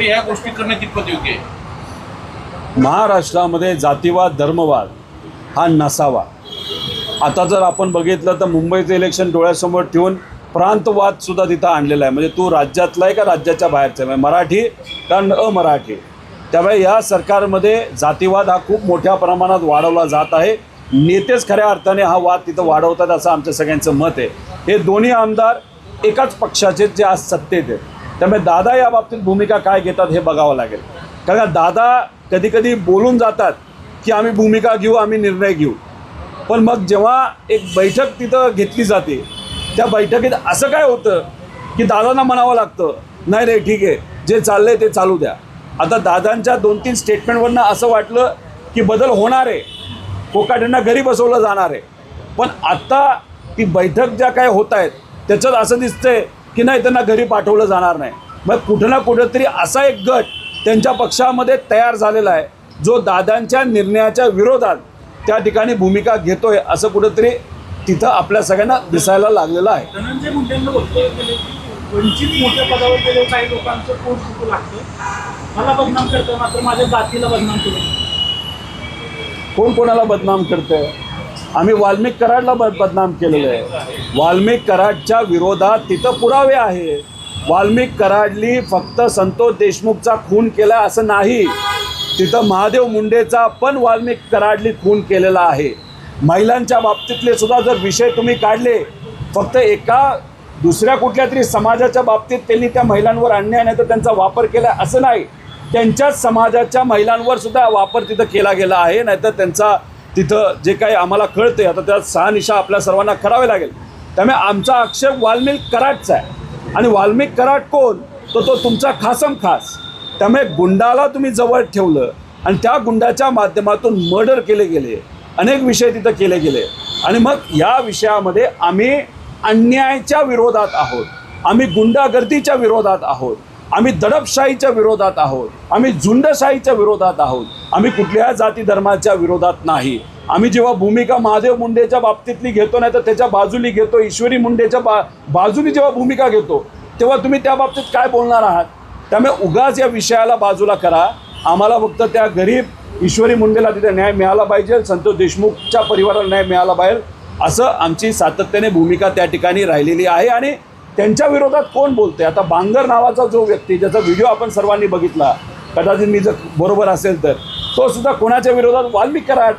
तरी ह्या गोष्टी करणं कितपत योग्य आहे? महाराष्ट्रामध्ये जातीवाद धर्मवाद हा नसावा. आता जर आपण बघितलं तर मुंबईचं इलेक्शन डोळ्यासमोर ठेवून प्रांतवाद सुद्धा तिथं आणलेला आहे. म्हणजे तू राज्यातला आहे का राज्याच्या बाहेरचा आहे, मराठी का अमराठी. त्यामुळे या सरकारमध्ये जातीवाद हा खूप मोठ्या प्रमाणात वाढवला जात आहे. नेतेच खऱ्या अर्थाने हा वाद तिथं वाढवतात असं आमच्या सगळ्यांचं मत आहे. हे दोन्ही आमदार एकाच पक्षाचे जे आज सत्तेत आहेत, त्यामुळे दादा या बाबतीत भूमिका काय घेतात हे बघावं लागेल. कारण दादा कधीकधी बोलून जातात की आम्ही भूमिका घेऊ, आम्ही निर्णय घेऊ, पण मग जेव्हा एक बैठक तिथं घेतली जाते त्या बैठकीत असं काय होतं की दादांना म्हणावं लागतं नाही रे ठीक आहे, जे चाललं आहे ते चालू द्या. आता दादांच्या 2-3 स्टेटमेंटवरनं असं वाटलं की बदल होणार आहे, कोकाटेंना घरी बसवलं जाणार आहे. पण आत्ता ती बैठक ज्या काय होत आहेत त्याच्यात असं दिसतंय की नाही, त्यांना घरी पाठवलं जाणार नाही. मग कुठं ना कुठंतरी असा एक गट त्यांच्या पक्षामध्ये तयार झालेला आहे जो दादांच्या निर्णयाच्या विरोधात त्या ठिकाणी भूमिका घेतोय, असं कुठंतरी तिथं आपल्या सगळ्यांना दिसायला लागलेलं आहे. धनंजय मुंडेंना वक्तव्य केले की वंचित मोठ्या पदावर गेले काही लोकांचं पोट फुटू लागतं, मला बदनाम करतं मात्र माझ्या जातीला बदनाम करू. कोण कोणाला बदनाम करतंय? आम्ही वाल्मिक कराडला बदनाम केलेलं आहे. वाल्मिक कराडच्या विरोधात तिथं पुरावे आहे. वाल्मिक कराडली फक्त संतोष देशमुखचा खून केला असं नाही, तिथं महादेव मुंडेचा पण वाल्मिक कराडली खून केलेला आहे. महिलांच्या बाबतीतले सुद्धा जर विषय तुम्ही काढले, फक्त एका दुसऱ्या कुठल्या तरी समाजाच्या बाबतीत त्यांनी त्या महिलांवर अन्याय नाही तर त्यांचा वापर केला असं नाही, त्यांच्याच समाजाच्या महिलांवर सुद्धा वापर तिथं केला गेला आहे. नाहीतर त्यांचा तिथं जे काही आम्हाला कळते आता त्यात शहानिशा आपल्या सर्वांना करावे लागेल. त्यामुळे आमचा आक्षेप वाल्मिक कराडचा आहे. आणि वाल्मिक कराड कोण? तो तुमचा खासम खास. त्यामुळे गुंडाला तुम्ही जवळ ठेवलं आणि त्या गुंडाच्या माध्यमातून मर्डर केले गेले, अनेक विषय तिथं केले गेले. आणि मग या विषयामध्ये आम्ही अन्यायाच्या विरोधात आहोत, आम्ही गुंडागर्दीच्या विरोधात आहोत, आम्ही दडपशाहीच्या विरोधात आहोत, आम्ही झुंडशाहीच्या विरोधात आहोत, आम्ही कुठल्या जाती धर्माच्या विरोधात नाही. आम्ही जेव्हा भूमिका महादेव मुंडेच्या बाबतीतली घेतो नाही तर त्याच्या बाजूनी घेतो, ईश्वरी मुंडेच्या बाजूनी जेव्हा भूमिका घेतो तेव्हा तुम्ही त्या बाबतीत काय बोलणार आहात? त्यामुळे उगाच या विषयाला बाजूला करा. आम्हाला फक्त त्या गरीब ईश्वरी मुंडेला तिथे न्याय मिळाला पाहिजे, संतोष देशमुखच्या परिवाराला न्याय मिळाला पाहिजे, असं आमची सातत्याने भूमिका त्या ठिकाणी राहिलेली आहे. आणि त्यांच्या विरोधात कोण बोलते? आता बांगर नावाचा जो व्यक्ती ज्याचा व्हिडिओ आपण सर्वांनी बघितला, कदाचित मी जर बरोबर असेल तर, तो सुद्धा कोणाच्या विरोधात? वाल्मिक कराड.